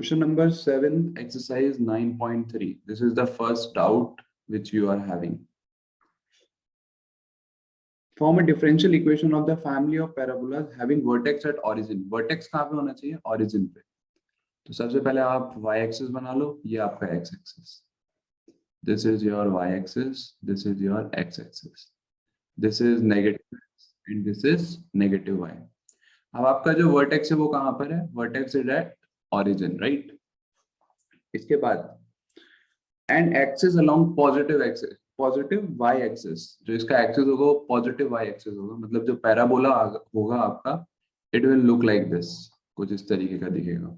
Question number 7, exercise 9.3. This is the first doubt which you are having. Form a differential equation of the family of parabolas having vertex at origin. Vertex कहाँ पे होना चाहिए? Origin पे. तो सबसे पहले आप y-axis बना लो. ये आपका x-axis. This is your y-axis. This is your x-axis. This is negative x and this is negative y. अब आपका जो vertex है वो कहाँ पर है? Vertex is at origin, right? इसके बाद and axis along positive axis, positive y axis, जो इसका axis होगा वो positive y axis होगा, मतलब जो पैराबोला होगा आपका it will look like this, कुछ इस तरीके का दिखेगा.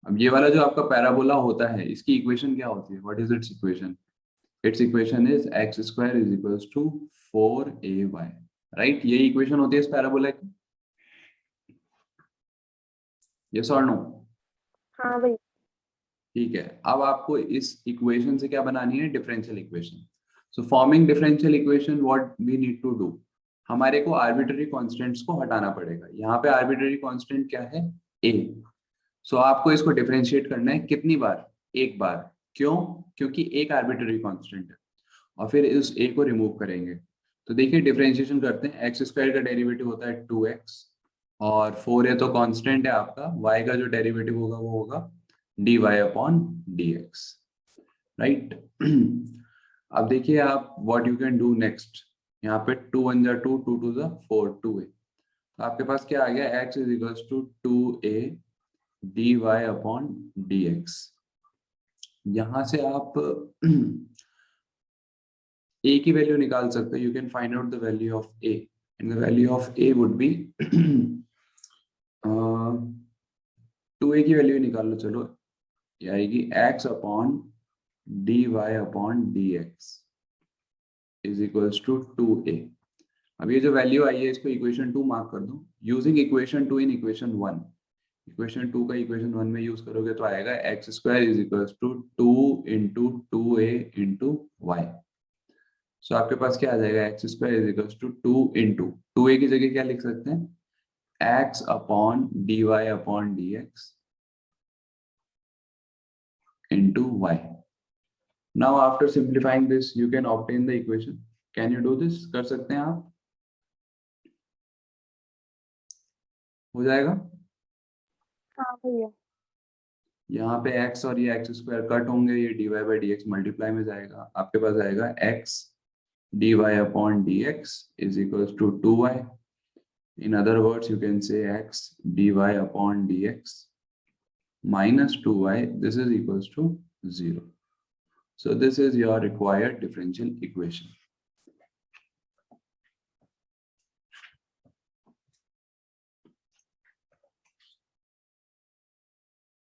अब ये वाला जो आपका पैराबोला होता है इसकी इक्वेशन क्या होती है? What is its equation? Its equation is x square is equals to 4ay, right? ये इक्वेशन होती है इस पैराबोला की. Yes or no? हाँ भाई. ठीक है. अब आपको इस इक्वेशन से क्या बनानी है? Differential equation. So forming differential equation what we need to do, हमारे को आर्बिट्ररी कांस्टेंट्स को हटाना पड़ेगा. यहाँ पे आर्बिट्ररी कांस्टेंट क्या है? a. सो आपको इसको डिफरेंशिएट करना है कितनी बार? एक बार. क्यों? क्योंकि एक आर्बिट्ररी कांस्टेंट है और फिर इस a को रिमूव करेंगे. तो देखिए डिफरेंशिएशन करते हैं. एक्स स्क्वायर का डेरिवेटिव होता है 2x और 4a तो कांस्टेंट है आपका. y का जो डेरिवेटिव होगा वो होगा dy upon dx, right? अब देखिए आप what you can do next. यहाँ पे 2 1 जा 2, 2 2 जा 4, 2a. तो आपके पास क्या आ गया? x is equals to 2a dy upon dx. यहाँ से आप a की वैल्यू निकाल सकते हो. You can find out the value of a and the value of a would be 2a की वैल्यू निकाल लो. चलो ये आएगी x upon dy upon dx is equals to 2a. अब ये जो वैल्यू आई है इसको इक्वेशन 2 मार्क कर दो. Using equation 2 in equation 1. Equation 2 का इक्वेशन 1 में यूज करोगे तो आएगा x square is equals to 2 into 2a into y. So आपके पास क्या आ जाएगा? x square is equals to 2 into 2a की जगह क्या लिख सकते हैं? x upon dy upon dx into y. Now after simplifying this you can obtain the equation. Can you do this? कर सकते हैं आप? हो जाएगा? हाँ भैया. यहाँ पे x और ये x स्क्वायर कट होंगे, ये dy by dx मल्टीप्लाई में जाएगा. आपके पास आएगा x dy upon dx is equals to 2y. In other words you can say x dy upon dx minus 2y. This is equals to 0. So this is your required differential equation.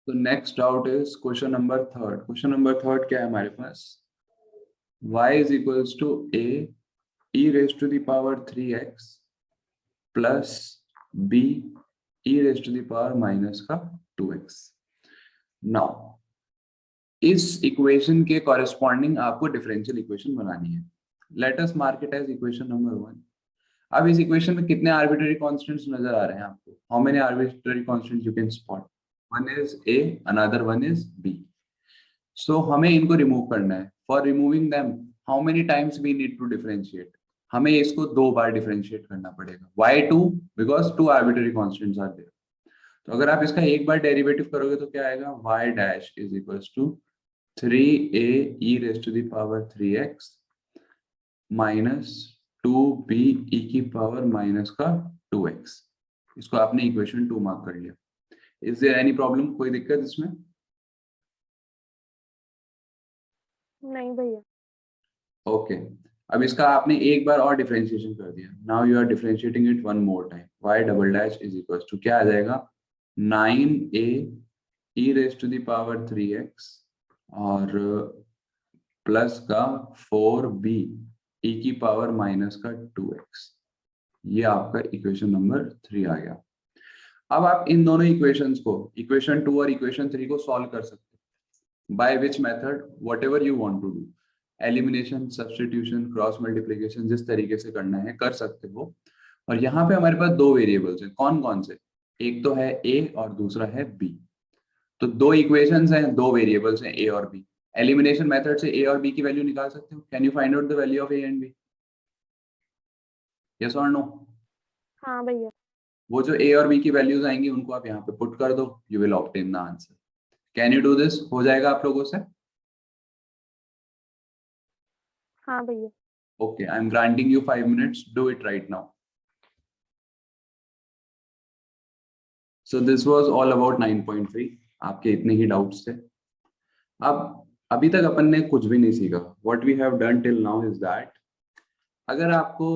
So next doubt is question number 3. Question number 3 क्या है हमारे पास? y is equals to a e raised to the power 3x plus b e raised to the power minus का 2x. Now इस equation के corresponding आपको differential equation बनानी है. Let us mark it as equation number 1. अब इस equation में कितने आर्बिट्ररी कांस्टेंट्स नजर आ रहे हैं आपको? How many arbitrary constants you can spot? One is a, another one is b. So हमें इनको रिमूव करना है. For removing them how many times we need to differentiate? हमें इसको 2 बार डिफरेंशिएट करना पड़ेगा. why 2? Because 2 arbitrary constants are there. तो अगर आप इसका एक बार डेरिवेटिव करोगे तो क्या आएगा? y dash is equals to 3a e raised to the power 3x minus 2b e की पावर माइनस का 2x. इसको आपने इक्वेशन 2 मार्क कर लिया. Is there any problem? कोई दिक्कत इसमें? नहीं भैया. ओके. अब इसका आपने एक बार और डिफरेंशिएशन कर दिया. Now you are differentiating it one more time. y double dash is equals to क्या आ जाएगा? 9a e raised to the power 3x और प्लस का 4b e की पावर माइनस का 2x. ये आपका इक्वेशन नंबर 3 आ गया. अब आप इन दोनों इक्वेशंस को, इक्वेशन 2 और इक्वेशन 3 को सॉल्व कर सकते हैं. By which method? Whatever you want to do. Elimination, substitution, cross multiplication, जिस तरीके से करना है कर सकते हो. और यहाँ पे हमारे पास 2 वेरिएबल्स हैं. कौन कौन से? एक तो है a और दूसरा है b. तो दो इक्वेशंस हैं, दो वेरिएबल्स हैं ए और बी। एलिमिनेशन मेथड से ए और बी की वैल्यू निकाल सकते हो। Can you find out the value of A and B? Yes और नो? हाँ भैया। वो जो ए और बी की वैल्यूज आएंगी उनको आप यहाँ पे पुट कर दो, you will obtain the answer. Can you do this? हो जाएगा आप लोगों से? हाँ भैया। Okay, I am granting you 5 minutes, do it right now. So this was all about 9.3। आपके इतने ही डाउट्स थे। अब अभी तक अपन ने कुछ भी नहीं सीखा। What we have done till now is that अगर आपको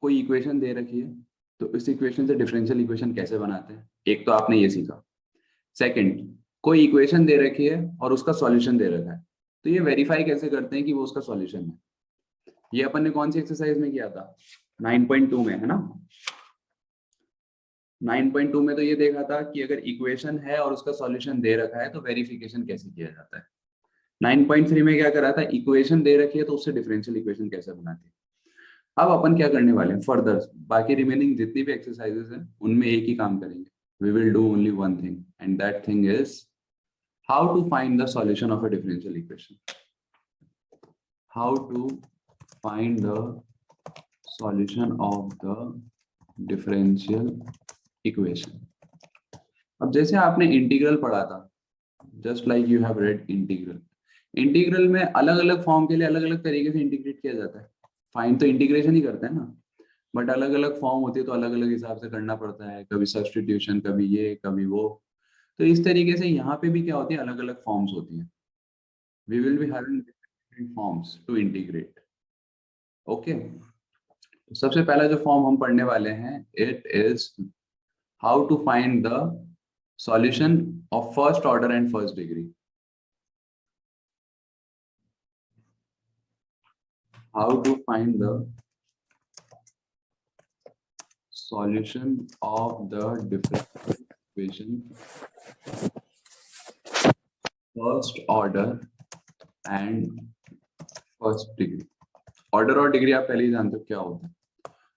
कोई इक्वेशन दे रखी है तो इस इक्वेशन से डिफरेंशियल इक्वेशन कैसे बनाते हैं, एक तो आपने ये सीखा। सेकंड, कोई इक्वेशन दे रखी है और उसका सॉल्यूशन दे रखा है, तो ये वेरीफाई कैसे करते हैं कि वो उसका सॉल्यूशन है। ये अपन ने कौन सी एक्सरसाइज में किया था? 9.2 में, है ना? 9.2 में तो ये देखा था कि अगर इक्वेशन है और उसका सॉल्यूशन दे रखा है तो वेरिफिकेशन कैसे किया जाता है। 9.3 में क्या करा था? इक्वेशन दे रखी है तो उससे डिफरेंशियल इक्वेशन कैसे बनाते हैं। अब अपन क्या करने वाले हैं फर्दर, बाकी रिमेनिंग जितनी भी एक्सरसाइजेस हैं उनमें एक ही काम करेंगे। We will do only one thing and that thing is how to find the solution of a differential equation. How to find the solution of the differential equation. अब जैसे आपने इंटीग्रल पढ़ा था, just like you have read integral. Integral में अलग अलग form के लिए अलग अलग तरीके से इंटीग्रेट किया जाता है। फाइंड तो इंटीग्रेशन ही करते हैं ना, बट अलग अलग फॉर्म होती है तो अलग अलग हिसाब से करना पड़ता है। कभी सब्स्टिट्यूशन, कभी ये कभी वो। तो इस तरीके से यहाँ पे भी क्या होती है, अलग अलग फॉर्म्स होती हैं। We will be having different forms to integrate. Okay, तो सबसे पहला जो फॉर्म हम पढ़ने वाले हैं, it is how to find the solution of first order and first degree. How to find the solution of the differential equation first order and first degree। Order और degree आप पहले ही जानते हो क्या होता है।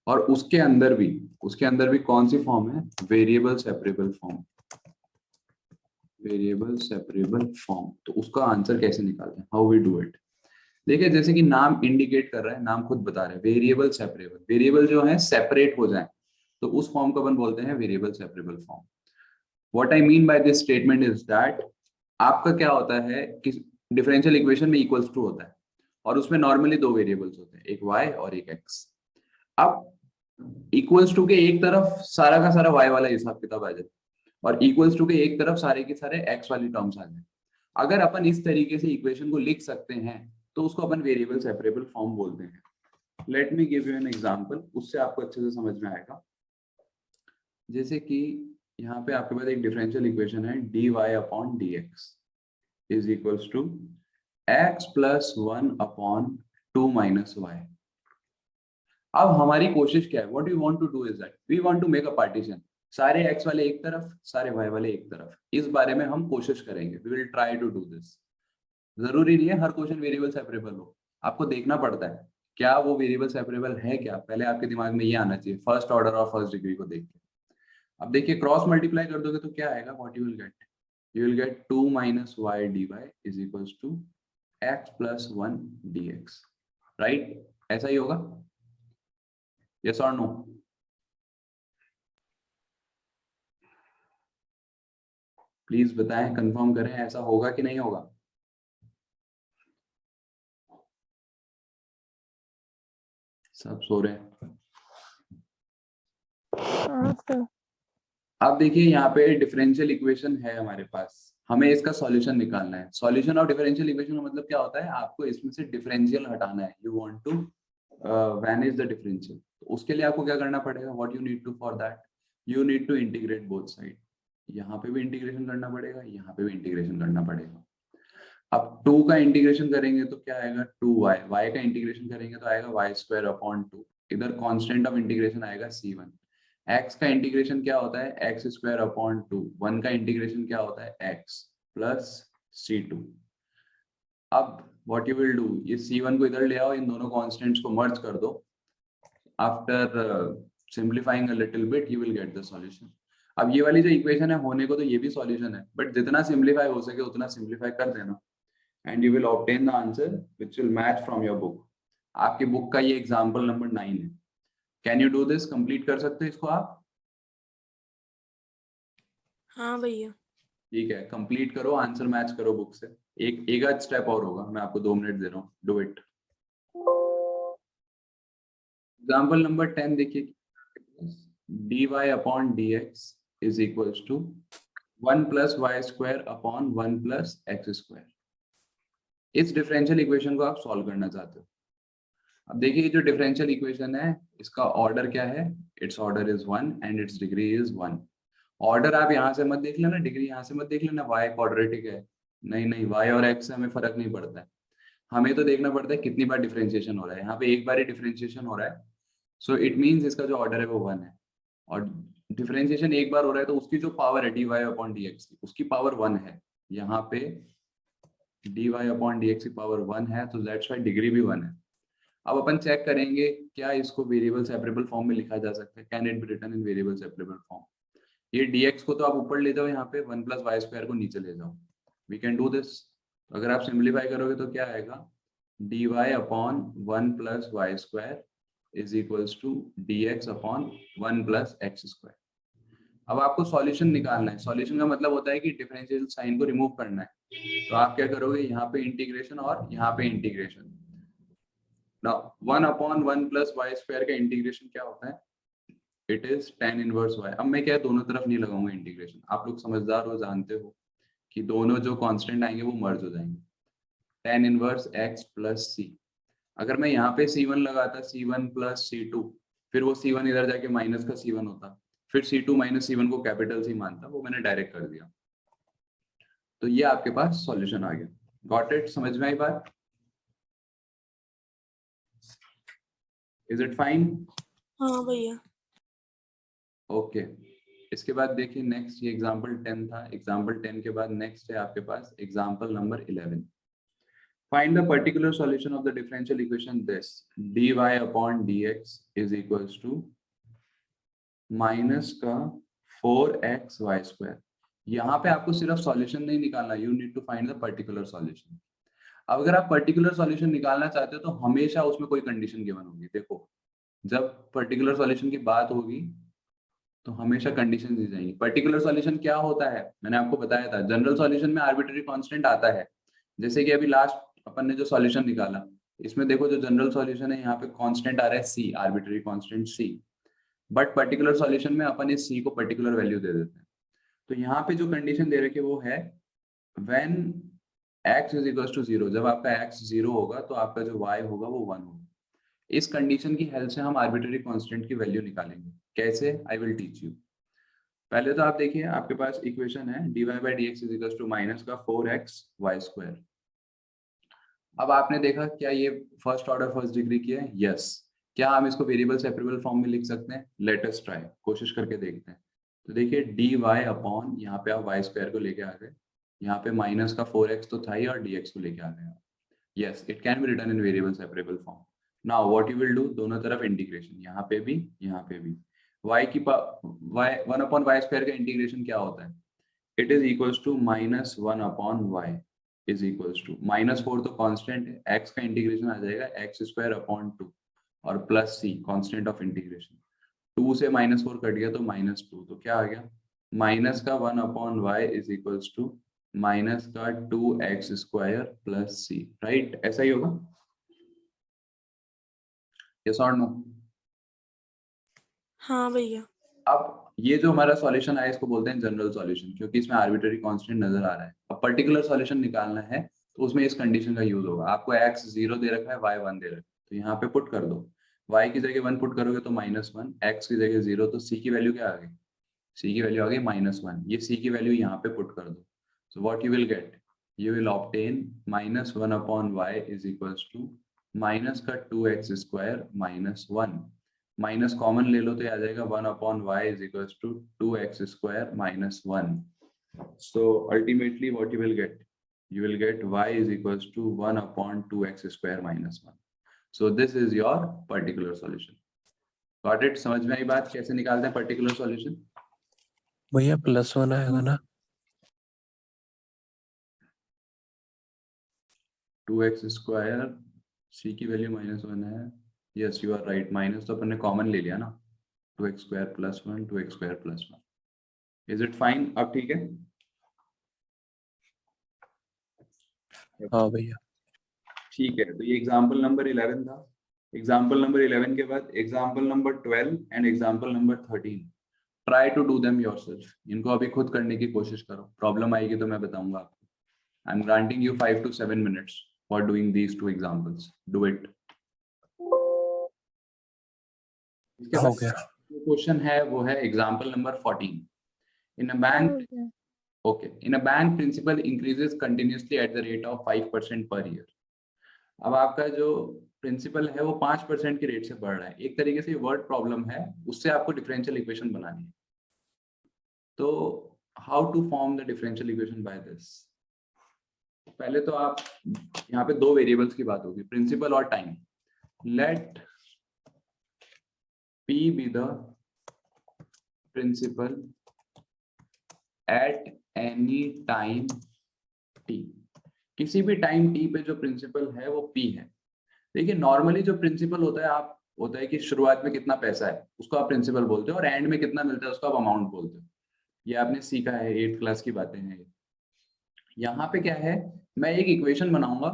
और उसके अंदर भी कौन सी फॉर्म है? Variable separable form. Variable separable form. तो उसका आंसर कैसे निकालते हैं? How we do it. देखिए, जैसे कि नाम इंडिकेट कर रहा है, नाम खुद बता रहा है, वेरिएबल सेपरेबल। वेरिएबल जो है सेपरेट हो जाए तो उस फॉर्म को अपन बोलते हैं variable separable form. What I mean by this statement is that आपका क्या होता है कि डिफरेंशियल इक्वेशन में इक्वल्स टू होता है और उसमें नॉर्मली दो वेरिएबल्स होते हैं, एक y और एक x। अब इक्वल्स टू के एक तरफ सारा का सारा y वाला हिसाब किताब आ जाए और इक्वल्स टू के एक तरफ सारे के सारे x वाली टर्म्स आ जाए। अगर अपन इस तरीके से इक्वेशन को लिख सकते हैं तो उसको अपन वेरिएबल सेपरेबल फॉर्म बोलते हैं। Let me give you an example, उससे आपको अच्छे से समझ में आएगा। जैसे कि यहाँ पे आपके पास एक डिफरेंशियल इक्वेशन है, dy upon dx is equals to x plus 1 upon 2 minus y। अब हमारी कोशिश क्या है? What we want to do is that we want to make a partition. सारे x वाले एक तरफ, सारे y वाले एक तरफ। इस बारे में हम कोशिश करेंगे। We will try to do this. जरूरी नहीं है हर क्वेश्चन वेरिएबल सेपरेबल हो, आपको देखना पड़ता है क्या वो वेरिएबल सेपरेबल है क्या। पहले आपके दिमाग में ये आना चाहिए फर्स्ट ऑर्डर और फर्स्ट डिग्री को देख के। अब देखिए, क्रॉस मल्टीप्लाई कर दोगे तो क्या आएगा? What you will get 2 minus y d y is equals to x plus 1 dx, right? ऐसा ही होगा, यस और नो? प्लीज बताएं, कंफर्म करें, ऐसा होगा कि नहीं होगा? सब सो रहे हैं। हाँ सर। अब देखिए, यहाँ पे डिफरेंशियल इक्वेशन है हमारे पास, हमें इसका सॉल्यूशन निकालना है। सॉल्यूशन ऑफ डिफरेंशियल इक्वेशन का मतलब क्या होता है? आपको इसमें से डिफरेंशियल हटाना है। You want to vanish the differential. तो उसके लिए आपको क्या करना पड़ेगा? What you need to for that, you need to integrate both side. यहाँ पे भी इंटीग्रेशन करना पड़ेगा, यहाँ पे भी इंटीग्रेशन करना पड़ेगा। अब 2 का इंटीग्रेशन करेंगे तो क्या आएगा? 2y। y का इंटीग्रेशन करेंगे तो आएगा y स्क्वायर अपॉन 2। इधर कांस्टेंट ऑफ इंटीग्रेशन आएगा c1। x का इंटीग्रेशन क्या होता है? X square upon 2। 1 का इंटीग्रेशन क्या होता है? x plus c2। अब व्हाट यू विल डू, ये c1 को इधर ले आओ, इन दोनों कांस्टेंट्स को मर्ज कर दो। After simplifying a little bit you will get the solution. अब ये वाली जो इक्वेशन है होने को तो ये भी सॉल्यूशन है, बट जितना सिंप्लीफाई हो सके उतना सिंप्लीफाई कर देना and you will obtain the answer which will match from your book. आपकी बुक का ये एग्जांपल नंबर 9 है। Can you do this? Complete कर सकते हो इसको आप? हाँ भैया। ठीक है, कंप्लीट करो, आंसर मैच करो बुक से। एक आध स्टेप और होगा, मैं आपको 2 मिनट दे रहा हूँ, डू इट। एग्जांपल नंबर 10 देखिए, dy upon dx is equals to 1 plus y square upon 1 plus x square. इस डिफरेंशियल इक्वेशन को आप सॉल्व करना चाहते हो। अब देखिए जो डिफरेंशियल इक्वेशन है इसका ऑर्डर क्या है? It's order is 1 and it's degree is 1। Order आप यहाँ से मत देख लेना, डिग्री यहाँ से मत देख लेना, y क्वाड्रेटिक है, नहीं नहीं, y और x से हमें फर्क नहीं पड़ता है। हमें तो देखना पड़ता है कितनी बार डिफरेंशिएशन हो रहा है। यहाँ पे एक बार ही डिफरेंशिएशन हो रहा है, सो इट मींस इसका जो ऑर्डर है वो 1 है। और डिफरेंशिएशन एक बार हो रहा है तो उसकी जो पावर है dy अपॉन dx की, उसकी पावर 1 है। यहाँ पे dy अपॉन dx की पावर 1 है, तो दैट्स व्हाई डिग्री भी 1 है। अब अपन चेक करेंगे क्या इसको वेरिएबल सेपरेबल फॉर्म में लिखा जा सकता है। Can it be written in variable separable form? ये dx को तो आप ऊपर ले जाओ, यहाँ पे 1 प्लस वाई स्क्वायर को नीचे ले जाओ। We can do this. अगर आप सिंप्लीफाई करोगे तो क्या आएगा? dy upon 1 plus y square is equals to dx upon 1 plus x square. अब आपको सॉल्यूशन निकालना है। सॉल्यूशन का मतलब होता है कि डिफरेंशियल साइन को रिमूव करना है। तो आप क्या करोगे? यहाँ पे इंटीग्रेशन और यहाँ पे integration. Now 1 upon 1 plus y square का इंटीग्रेशन क्या होता है? It is tan inverse y। अब मैं क्या दोनों तरफ नहीं लगाऊंगा इंटीग्रेशन, आप लोग समझदार हो, जानते हो कि दोनों जो कांस्टेंट आएंगे वो मर्ज हो जाएंगे। tan inverse x plus c। अगर मैं यहाँ पे c1 लगाता, c1 प्लस c2, फिर वो c1 इधर जाके माइनस का c1 होता, फिर c2 माइनस c1 को कैपिटल C मानता, वो मैंने डायरेक्ट कर दिया। तो ये आपके पास सॉल्यूशन आ गया। Got it? समझ में आई बात? Is it fine? हाँ भैया। ओके। इसके बाद देखिए नेक्स्ट, ये एग्जांपल 10 था। एग्जांपल 10 के बाद नेक्स्ट है आपके पास example number 11। Find the particular solution of the differential equation this dy upon dx is equals to minus का 4x y स्क्वायर। यहाँ पे आपको सिर्फ सॉल्यूशन नहीं निकालना, you need to find the particular solution. अब अगर आप पर्टिकुलर सॉल्यूशन निकालना चाहते हो तो हमेशा उसमें कोई कंडीशन गिवन होगी। देखो, जब पर्टिकुलर सॉल्यूशन की बात होगी तो हमेशा कंडीशन दी जाएंगी। पर्टिकुलर सॉल्यूशन क्या होता है? मैंने आपको बताया था, जनरल सॉल्यूशन में आर्बिट्ररी कांस्टेंट आता है। जैसे कि अभी लास्ट अपन ने जो सॉल्यूशन निकाला, इसमें देखो जो जनरल सॉल्यूशन है यहाँ पे कांस्टेंट आ रहा है c, arbitrary constant c। But particular solution में अपन इस c को पर्टिकुलर वैल्यू दे देते हैं। तो यहाँ पे जो कंडीशन दे रखी है वो है when x is equal to 0। जब आपका x 0 होगा तो आपका जो y होगा वो 1 होगा। इस कंडीशन की हेल्प से हम आर्बिट्ररी कांस्टेंट की वैल्यू निकालेंगे। कैसे? I will teach you. पहले तो आप देखिए, आपके पास इक्वेशन है dy by d x is equal to minus का 4x वाई स्क्वायर। अब आपने देखा क्या ये फर्स्ट ऑर्डर फर्स्ट डिग्री की है? यस। क्या हम इसको वेरिएबल सेपरेबल फॉर्म में लिख सकते हैं? लेट अस ट्राई, कोशिश करके देखते हैं। तो देखिए dy अपॉन, यहाँ पे आप वाई स्क्वायर को लेके आ गए, यहाँ पे माइनस का 4x तो था ही और dx को लेके आ गए। Yes, it can be written in variable separable form. Now what you will do, दोनों तरफ इंटीग्रेशन, यहाँ पे भी यहाँ पे भी। y की y 1 अपॉन वाई स्क्वायर का इंटीग्रेशन क्या होता है? It is equals to minus 1 upon y is equals to -4 तो कांस्टेंट है, x का इंटीग्रेशन आ जाएगा x स्क्वायर अपॉन 2 और plus c constant of integration. 2 से -4 कट गया तो -2, तो क्या आ गया? माइनस का 1 upon y is equals to minus का 2x square plus c। Right? ऐसा ही होगा? यस और नो? हाँ भैया। अब ये जो हमारा सॉल्यूशन है इसको बोलते हैं जनरल सॉल्यूशन, क्योंकि इसमें आर्बिट्ररी कांस्टेंट नजर आ रहा है। अब पर्टिकुलर सॉल्यूशन निकालना है तो उसमें इस कंडीशन का यूज होगा। आपको x 0 दे रखा है, y 1 दे रखा है, तो यहाँ पे पुट कर दो। y की जगह 1 पुट करोगे तो -1, x की जगह 0, तो c की वैल्यू क्या आ गई? c की वैल्यू आ गई -1। ये c की वैल्यू यहाँ पे पुट कर दो। So what you will get, you will obtain -1 upon y is equals to minus का 2x स्क्वायर -1। माइनस कॉमन ले लो तो ये आ जाएगा 1 upon y is equal to 2x square -1। So ultimately what you will get, you will get y is equals to 1 upon 2x square minus 1. So this is your particular solution. Got it? समझ में आई बात कैसे निकालते हैं particular solution? भैया +1 आएगा ना? 2x square c की वैल्यू -1 है। Yes you are right, minus तो अपन ने कॉमन ले लिया ना, 2x square +1 2x square +1। Is it fine? अब ठीक है। हाँ भैया। ठीक है, तो ये एग्जाम्पल नंबर 11 था। एग्जाम्पल नंबर 11 के बाद example number 12 and example number 13। Try to do them yourself. इनको अभी खुद करने की कोशिश करो, प्रॉब्लम आएगी तो मैं बताऊंगा आपको। I am granting you 5 to 7 minutes for doing these 2 examples. Do it. हो गया। क्वेश्चन है वो है एग्जाम्पल नंबर 14। इन अ हाँ बैंक, भैया। okay, in a bank principal increases continuously at the rate of 5% per year। अब आपका जो प्रिंसिपल है वो 5% के रेट से बढ़ रहा है। एक तरीके से वर्ड प्रॉब्लम है, उससे आपको डिफरेंशियल इक्वेशन बनानी है। तो how to form the differential equation by this? पहले तो आप यहाँ पे दो वेरिएबल्स की बात होगी, प्रिंसिपल और time. Let P be the principal at any time t। किसी भी टाइम t पे जो प्रिंसिपल है वो P है। देखिए नॉर्मली जो प्रिंसिपल होता है कि शुरुआत में कितना पैसा है उसको आप प्रिंसिपल बोलते हो, और एंड में कितना मिलता है उसको आप अमाउंट बोलते हो। ये आपने सीखा है, 8th क्लास की बातें हैं। यहाँ पे क्या है, मैं एक इक्वेशन बनाऊंगा,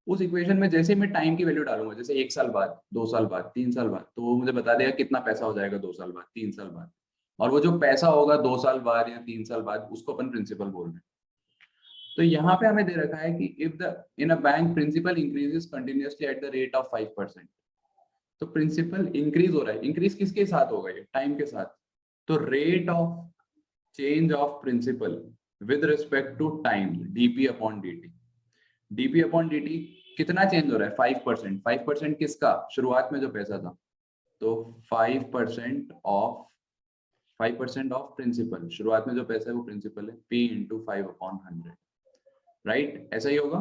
उस इक्वेशन में जैसे मैं टाइम की वैल्यू डालूंगा, जैसे 1 साल बाद, 2 साल बाद, 3 साल बाद, तो वो मुझे बता देगा कितना पैसा हो जाएगा 2 साल बाद, 3 साल बाद। और वो जो पैसा होगा 2 साल बाद या 3 साल बाद, उसको अपन प्रिंसिपल बोल रहे हैं। तो यहाँ पे हमें दे रखा है कि if the in a bank principal increases continuously at the rate of 5%। तो प्रिंसिपल इंक्रीज हो रहा है, इंक्रीज किसके साथ होगा? ये टाइम के साथ। तो rate of change of principal with respect to time, dp upon dt। Dp upon dt कितना चेंज हो रहा है? 5%। 5% किसका? शुरुआत में जो पैसा था। तो 5% ऑफ 5% ऑफ प्रिंसिपल, शुरुआत में जो पैसा है वो प्रिंसिपल है, p इंटू 5/100। राइट, ऐसा ही होगा।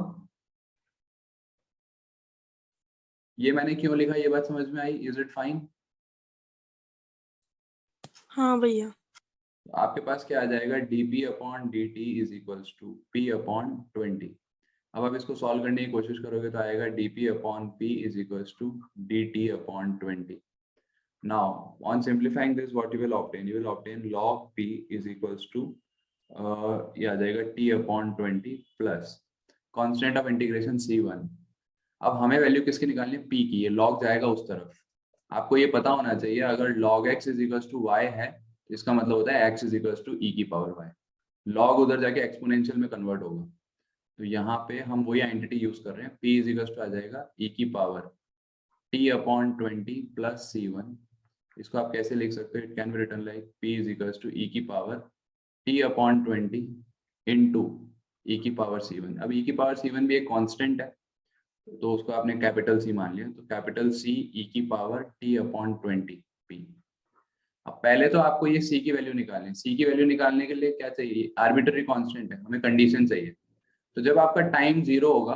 ये मैंने क्यों लिखा, ये बात समझ में आई? Is it fine? हाँ भैया। आपके पास क्या आ जाएगा? dp upon dt is equals to p upon 20। अब आप इसको सॉल्व करने की कोशिश करोगे तो आएगा dp upon p is equals to dt upon 20। now on simplifying this what you will obtain? You will obtain log p is equals to ये आ जाएगा t upon 20 plus constant of integration c1। अब हमें value किसकी निकालनी है? p की। ये log जाएगा उस तरफ। आपको ये पता होना चाहिए, अगर log x is equals to y है, इसका मतलब होता है x is equals to e की पावर y। log उधर जाके एक्सपोनेंशियल में कन्वर्ट होगा। तो यहाँ पे हम वही आइडेंटिटी यूज कर रहे हैं, p इज इक्वल्स टू आ जाएगा e की power t upon 20 plus c1। इसको आप कैसे लिख सकते हो? It can be written like p is equals to e की power t upon 20 into e की पावर c1। अब e की पावर c1 भी एक कांस्टेंट है, तो उसको आपने कैपिटल C मान लिया, तो कैपिटल C e की पावर t अपॉन 20 p। अब पहले तो आपको ये c की वैल्यू निकालनी है। c की वैल्यू निकालने के लिए क्या चाहिए? आर्बिट्ररी कांस्टेंट है, हमें कंडीशन चाहिए। तो जब आपका टाइम 0 होगा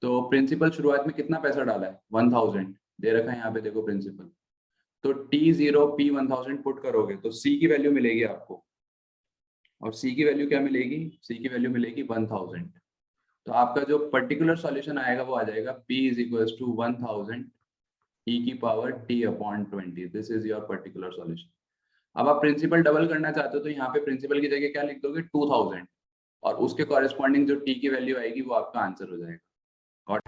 तो प्रिंसिपल शुरुआत में कितना पैसा डाला है? 1000 दे रखा है यहाँ पे, देखो प्रिंसिपल। तो t0 p 1000 पुट करोगे तो c की वैल्यू मिलेगी आपको, और c की वैल्यू क्या मिलेगी? c की वैल्यू मिलेगी 1000। तो आपका जो पर्टिकुलर सॉल्यूशन आएगा वो आ जाएगा p is equals to 1000 e की power t upon 20। This is your particular solution. अब आप प्रिंसिपल डबल करना चाहते हो तो यहाँ पे प्रिंसिपल की जगह क्या लिख दोगे? 2000, और उसके कॉरेस्पॉन्डिंग जो t की वैल्यू आएगी वो आपका आंसर हो जाएगा।